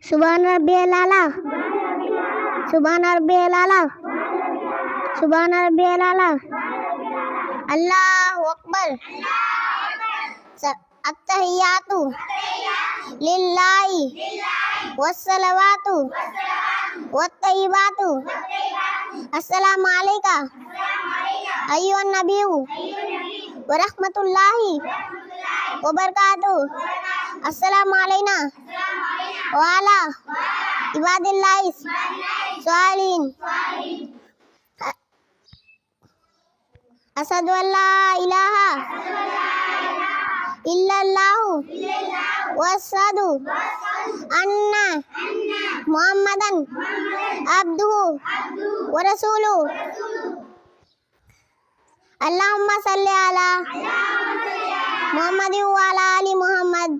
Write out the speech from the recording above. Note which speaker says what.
Speaker 1: सुभान रब्बियल आला, सुभान रब्बियल आला, सुभान रब्बियल आला। अल्लाहु अकबर। अत्तहियातु लिल्लाहि वस्सलावातु वत्तय्यिबातु अस्सलामु अलैका अय्युहन नबिय्यु व रहमतुल्लाहि व बरकातुहू। अस्सलामु अलैना व अला इबादिल्लाहि स्वालिहीन। अशहदु अल्ला इलाहा इल्लल्लाहु व अशहदु अन्ना मुहम्मदन अब्दुहु व रसूलुहु। अल्लाहुम्मा सल्लि अला मुहम्मदिन व अला आलि मुहम्मद